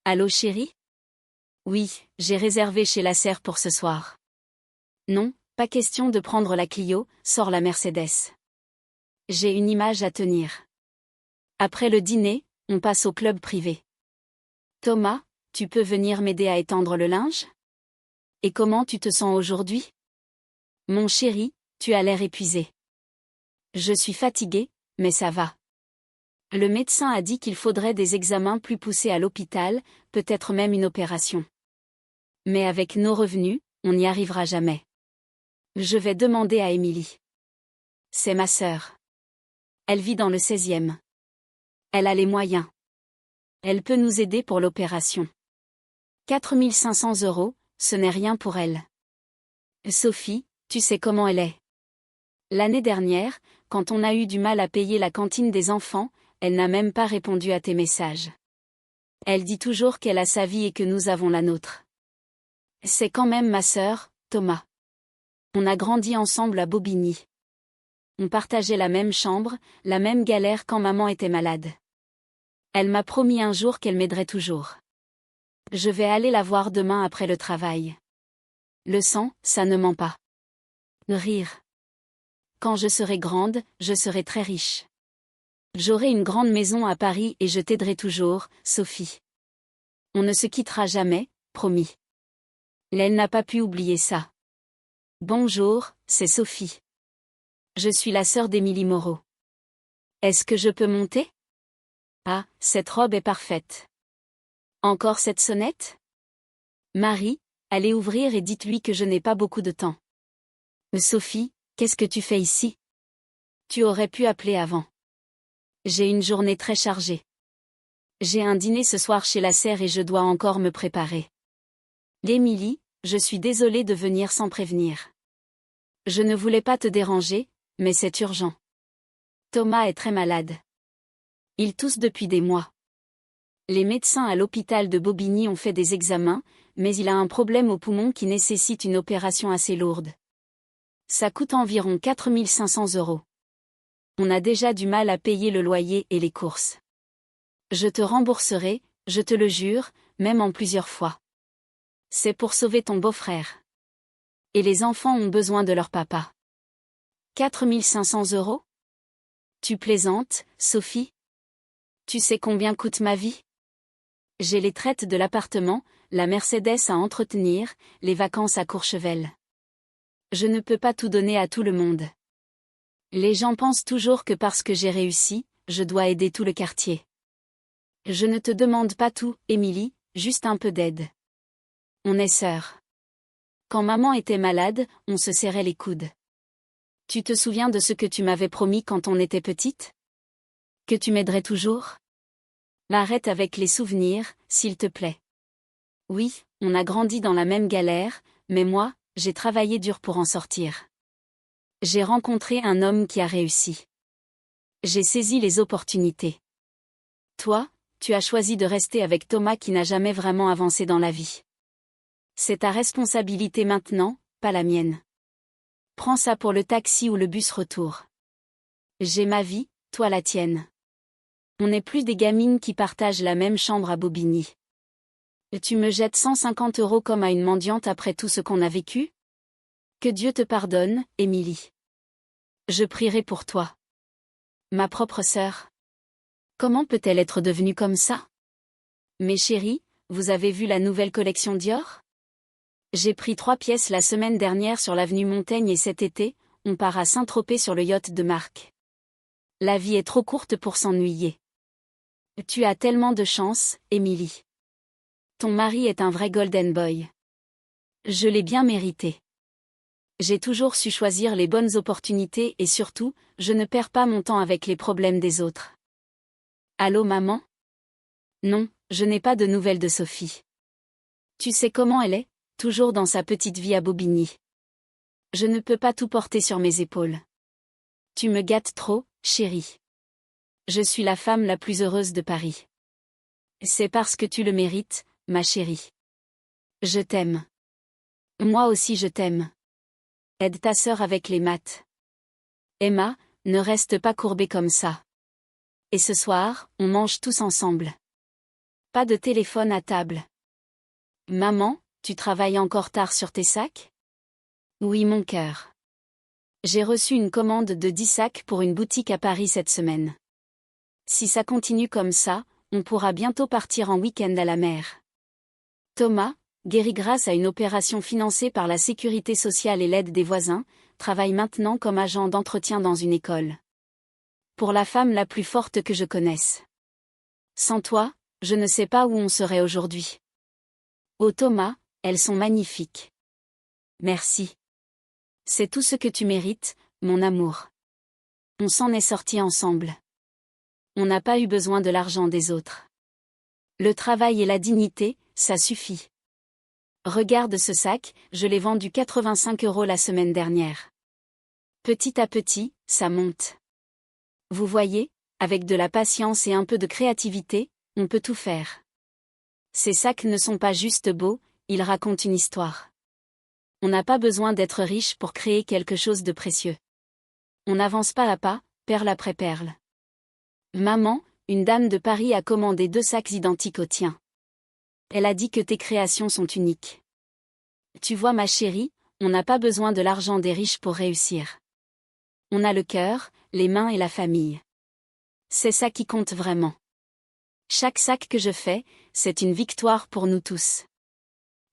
Allô chérie? Oui, j'ai réservé chez la serre pour ce soir. Non, pas question de prendre la Clio, sors la Mercedes. J'ai une image à tenir. Après le dîner, on passe au club privé. Thomas, tu peux venir m'aider à étendre le linge? Et comment tu te sens aujourd'hui? Mon chéri, tu as l'air épuisé. Je suis fatiguée, mais ça va. Le médecin a dit qu'il faudrait des examens plus poussés à l'hôpital, peut-être même une opération. Mais avec nos revenus, on n'y arrivera jamais. Je vais demander à Émilie. C'est ma sœur. Elle vit dans le 16e. Elle a les moyens. Elle peut nous aider pour l'opération. 4500 €, ce n'est rien pour elle. Sophie, tu sais comment elle est. L'année dernière, quand on a eu du mal à payer la cantine des enfants, elle n'a même pas répondu à tes messages. Elle dit toujours qu'elle a sa vie et que nous avons la nôtre. C'est quand même ma sœur, Thomas. On a grandi ensemble à Bobigny. On partageait la même chambre, la même galère quand maman était malade. Elle m'a promis un jour qu'elle m'aiderait toujours. Je vais aller la voir demain après le travail. Le sang, ça ne ment pas. Rire. Quand je serai grande, je serai très riche. J'aurai une grande maison à Paris et je t'aiderai toujours, Sophie. On ne se quittera jamais, promis. Elle n'a pas pu oublier ça. Bonjour, c'est Sophie. Je suis la sœur d'Émilie Moreau. Est-ce que je peux monter? Ah, cette robe est parfaite. Encore cette sonnette? Marie, allez ouvrir et dites-lui que je n'ai pas beaucoup de temps. Sophie, qu'est-ce que tu fais ici? Tu aurais pu appeler avant. J'ai une journée très chargée. J'ai un dîner ce soir chez la serre et je dois encore me préparer. Émilie, je suis désolée de venir sans prévenir. Je ne voulais pas te déranger, mais c'est urgent. Thomas est très malade. Il tousse depuis des mois. Les médecins à l'hôpital de Bobigny ont fait des examens, mais il a un problème au poumon qui nécessite une opération assez lourde. Ça coûte environ 4500 €. On a déjà du mal à payer le loyer et les courses. Je te rembourserai, je te le jure, même en plusieurs fois. C'est pour sauver ton beau-frère. Et les enfants ont besoin de leur papa. 4500 €? Tu plaisantes, Sophie? Tu sais combien coûte ma vie? J'ai les traites de l'appartement, la Mercedes à entretenir, les vacances à Courchevel. Je ne peux pas tout donner à tout le monde. Les gens pensent toujours que parce que j'ai réussi, je dois aider tout le quartier. Je ne te demande pas tout, Émilie, juste un peu d'aide. On est sœurs. Quand maman était malade, on se serrait les coudes. Tu te souviens de ce que tu m'avais promis quand on était petite? Que tu m'aiderais toujours? Arrête avec les souvenirs, s'il te plaît. Oui, on a grandi dans la même galère, mais moi, j'ai travaillé dur pour en sortir. J'ai rencontré un homme qui a réussi. J'ai saisi les opportunités. Toi, tu as choisi de rester avec Thomas qui n'a jamais vraiment avancé dans la vie. C'est ta responsabilité maintenant, pas la mienne. Prends ça pour le taxi ou le bus retour. J'ai ma vie, toi la tienne. On n'est plus des gamines qui partagent la même chambre à Bobigny. Tu me jettes 150 € comme à une mendiante après tout ce qu'on a vécu? Que Dieu te pardonne, Émilie. Je prierai pour toi. Ma propre sœur. Comment peut-elle être devenue comme ça? Mes chéris, vous avez vu la nouvelle collection Dior? J'ai pris 3 pièces la semaine dernière sur l'avenue Montaigne et cet été, on part à Saint-Tropez sur le yacht de Marc. La vie est trop courte pour s'ennuyer. Tu as tellement de chance, Émilie. Ton mari est un vrai golden boy. Je l'ai bien mérité. J'ai toujours su choisir les bonnes opportunités et surtout, je ne perds pas mon temps avec les problèmes des autres. Allô maman? Non, je n'ai pas de nouvelles de Sophie. Tu sais comment elle est, toujours dans sa petite vie à Bobigny. Je ne peux pas tout porter sur mes épaules. Tu me gâtes trop, chérie. Je suis la femme la plus heureuse de Paris. C'est parce que tu le mérites, ma chérie. Je t'aime. Moi aussi je t'aime. Aide ta sœur avec les maths. Emma, ne reste pas courbée comme ça. Et ce soir, on mange tous ensemble. Pas de téléphone à table. Maman, tu travailles encore tard sur tes sacs? Oui mon cœur. J'ai reçu une commande de 10 sacs pour une boutique à Paris cette semaine. Si ça continue comme ça, on pourra bientôt partir en week-end à la mer. Thomas, guéri grâce à une opération financée par la sécurité sociale et l'aide des voisins, travaille maintenant comme agent d'entretien dans une école. Pour la femme la plus forte que je connaisse. Sans toi, je ne sais pas où on serait aujourd'hui. Oh Thomas, elles sont magnifiques. Merci. C'est tout ce que tu mérites, mon amour. On s'en est sortis ensemble. On n'a pas eu besoin de l'argent des autres. Le travail et la dignité, ça suffit. Regarde ce sac, je l'ai vendu 85 € la semaine dernière. Petit à petit, ça monte. Vous voyez, avec de la patience et un peu de créativité, on peut tout faire. Ces sacs ne sont pas juste beaux, ils racontent une histoire. On n'a pas besoin d'être riche pour créer quelque chose de précieux. On avance pas à pas, perle après perle. Maman, une dame de Paris a commandé 2 sacs identiques aux tiens. Elle a dit que tes créations sont uniques. Tu vois ma chérie, on n'a pas besoin de l'argent des riches pour réussir. On a le cœur, les mains et la famille. C'est ça qui compte vraiment. Chaque sac que je fais, c'est une victoire pour nous tous.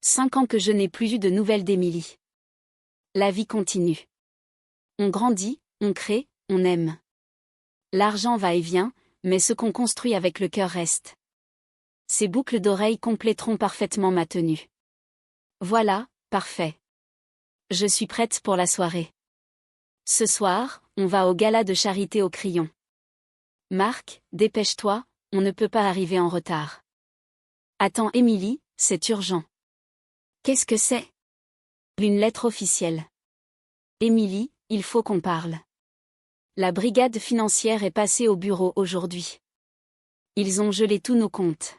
5 ans que je n'ai plus eu de nouvelles d'Émilie. La vie continue. On grandit, on crée, on aime. L'argent va et vient, mais ce qu'on construit avec le cœur reste. Ces boucles d'oreilles compléteront parfaitement ma tenue. Voilà, parfait. Je suis prête pour la soirée. Ce soir, on va au gala de charité au Crayon. Marc, dépêche-toi, on ne peut pas arriver en retard. Attends Émilie, c'est urgent. Qu'est-ce que c'est? Une lettre officielle. Émilie, il faut qu'on parle. La brigade financière est passée au bureau aujourd'hui. Ils ont gelé tous nos comptes.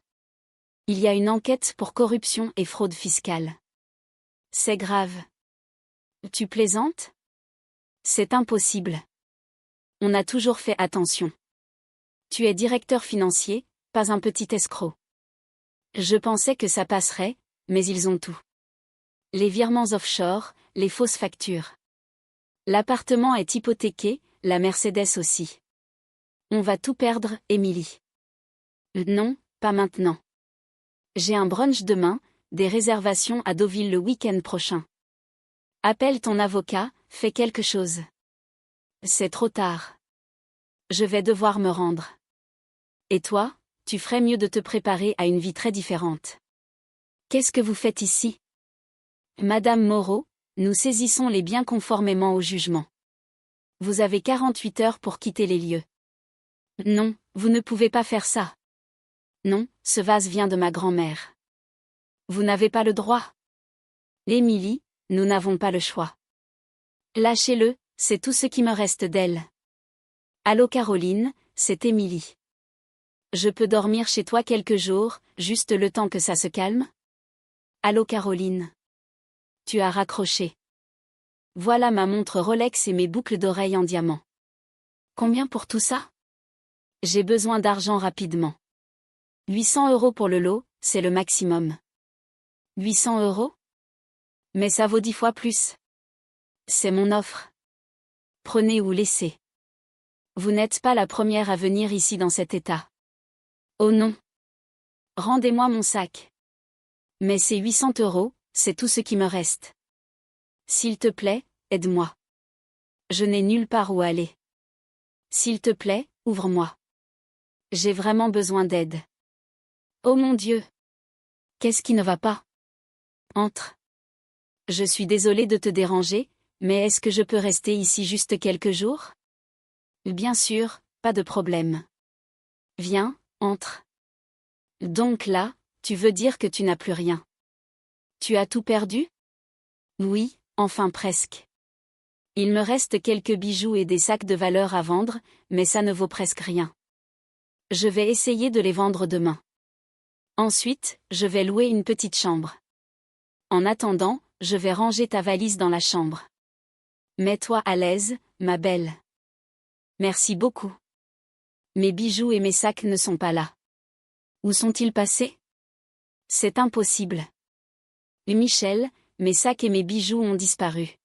Il y a une enquête pour corruption et fraude fiscale. C'est grave. Tu plaisantes? C'est impossible. On a toujours fait attention. Tu es directeur financier, pas un petit escroc. Je pensais que ça passerait, mais ils ont tout. Les virements offshore, les fausses factures. L'appartement est hypothéqué, la Mercedes aussi. On va tout perdre, Émilie. Non, pas maintenant. J'ai un brunch demain, des réservations à Deauville le week-end prochain. Appelle ton avocat, fais quelque chose. C'est trop tard. Je vais devoir me rendre. Et toi, tu ferais mieux de te préparer à une vie très différente. Qu'est-ce que vous faites ici? Madame Moreau, nous saisissons les biens conformément au jugement. Vous avez 48 heures pour quitter les lieux. Non, vous ne pouvez pas faire ça. Non, ce vase vient de ma grand-mère. Vous n'avez pas le droit. Émilie, nous n'avons pas le choix. Lâchez-le, c'est tout ce qui me reste d'elle. Allô Caroline, c'est Émilie. Je peux dormir chez toi quelques jours, juste le temps que ça se calme? Allô Caroline. Tu as raccroché. Voilà ma montre Rolex et mes boucles d'oreilles en diamant. Combien pour tout ça? J'ai besoin d'argent rapidement. 800 € pour le lot, c'est le maximum. 800 €? Mais ça vaut 10 fois plus. C'est mon offre. Prenez ou laissez. Vous n'êtes pas la première à venir ici dans cet état. Oh non. Rendez-moi mon sac. Mais ces 800 €, c'est tout ce qui me reste. S'il te plaît, aide-moi. Je n'ai nulle part où aller. S'il te plaît, ouvre-moi. J'ai vraiment besoin d'aide. Oh mon Dieu. Qu'est-ce qui ne va pas? Entre. Je suis désolée de te déranger, mais est-ce que je peux rester ici juste quelques jours? Bien sûr, pas de problème. Viens, entre. Donc là, tu veux dire que tu n'as plus rien? Tu as tout perdu? Oui, enfin presque. Il me reste quelques bijoux et des sacs de valeur à vendre, mais ça ne vaut presque rien. Je vais essayer de les vendre demain. Ensuite, je vais louer une petite chambre. En attendant, je vais ranger ta valise dans la chambre. Mets-toi à l'aise, ma belle. Merci beaucoup. Mes bijoux et mes sacs ne sont pas là. Où sont-ils passés? C'est impossible. Et Michel, mes sacs et mes bijoux ont disparu.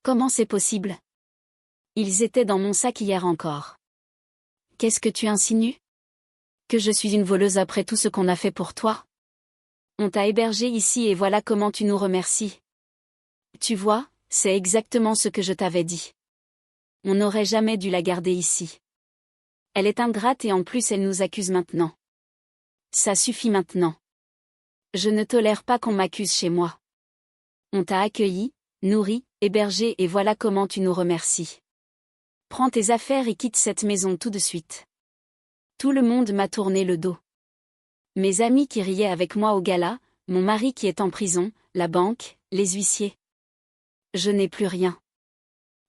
Comment c'est possible? Ils étaient dans mon sac hier encore. Qu'est-ce que tu insinues? Que je suis une voleuse après tout ce qu'on a fait pour toi? On t'a hébergé ici et voilà comment tu nous remercies. Tu vois, c'est exactement ce que je t'avais dit. On n'aurait jamais dû la garder ici. Elle est ingrate et en plus elle nous accuse maintenant. Ça suffit maintenant. Je ne tolère pas qu'on m'accuse chez moi. On t'a accueilli, nourri, hébergé et voilà comment tu nous remercies. Prends tes affaires et quitte cette maison tout de suite. Tout le monde m'a tourné le dos. Mes amis qui riaient avec moi au gala, mon mari qui est en prison, la banque, les huissiers. Je n'ai plus rien.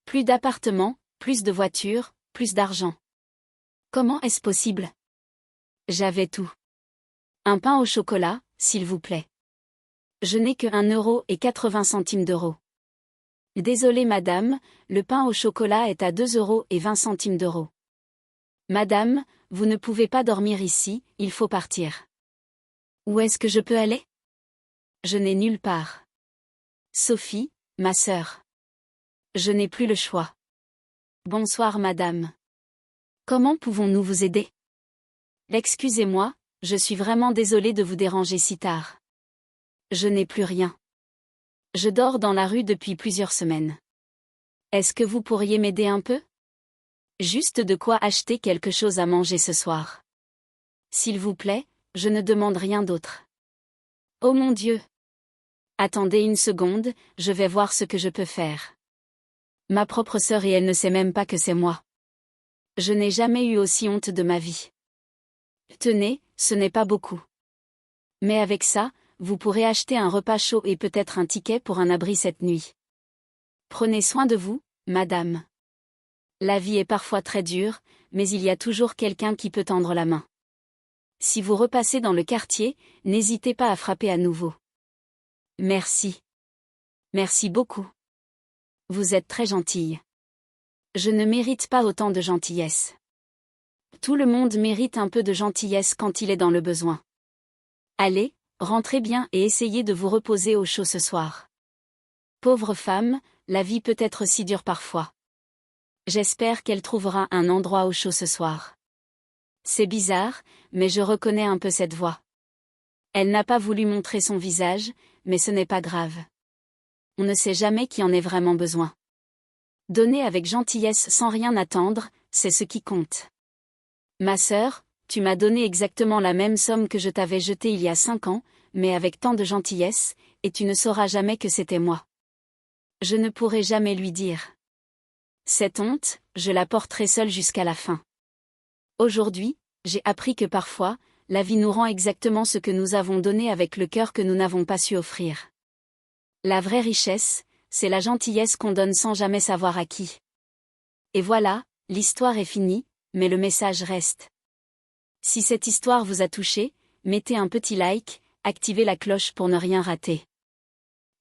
Plus d'appartement, plus de voitures, plus d'argent. Comment est-ce possible? J'avais tout. Un pain au chocolat, s'il vous plaît. Je n'ai que 1,80 €. Désolée madame, le pain au chocolat est à 2,20 €. Madame, vous ne pouvez pas dormir ici, il faut partir. Où est-ce que je peux aller? Je n'ai nulle part. Sophie, ma sœur. Je n'ai plus le choix. Bonsoir madame. Comment pouvons-nous vous aider? Excusez-moi, je suis vraiment désolée de vous déranger si tard. Je n'ai plus rien. Je dors dans la rue depuis plusieurs semaines. Est-ce que vous pourriez m'aider un peu? Juste de quoi acheter quelque chose à manger ce soir. S'il vous plaît, je ne demande rien d'autre. Oh mon Dieu! Attendez une seconde, je vais voir ce que je peux faire. Ma propre sœur et elle ne sait même pas que c'est moi. Je n'ai jamais eu aussi honte de ma vie. Tenez, ce n'est pas beaucoup. Mais avec ça, vous pourrez acheter un repas chaud et peut-être un ticket pour un abri cette nuit. Prenez soin de vous, madame. La vie est parfois très dure, mais il y a toujours quelqu'un qui peut tendre la main. Si vous repassez dans le quartier, n'hésitez pas à frapper à nouveau. Merci. Merci beaucoup. Vous êtes très gentille. Je ne mérite pas autant de gentillesse. Tout le monde mérite un peu de gentillesse quand il est dans le besoin. Allez, rentrez bien et essayez de vous reposer au chaud ce soir. Pauvre femme, la vie peut être si dure parfois. J'espère qu'elle trouvera un endroit au chaud ce soir. C'est bizarre, mais je reconnais un peu cette voix. Elle n'a pas voulu montrer son visage, mais ce n'est pas grave. On ne sait jamais qui en ait vraiment besoin. Donner avec gentillesse sans rien attendre, c'est ce qui compte. Ma sœur, tu m'as donné exactement la même somme que je t'avais jetée il y a 5 ans, mais avec tant de gentillesse, et tu ne sauras jamais que c'était moi. Je ne pourrai jamais lui dire. Cette honte, je la porterai seule jusqu'à la fin. Aujourd'hui, j'ai appris que parfois, la vie nous rend exactement ce que nous avons donné avec le cœur que nous n'avons pas su offrir. La vraie richesse, c'est la gentillesse qu'on donne sans jamais savoir à qui. Et voilà, l'histoire est finie, mais le message reste. Si cette histoire vous a touché, mettez un petit like, activez la cloche pour ne rien rater.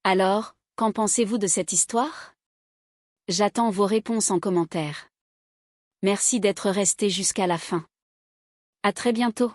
Alors, qu'en pensez-vous de cette histoire? J'attends vos réponses en commentaire. Merci d'être resté jusqu'à la fin. À très bientôt.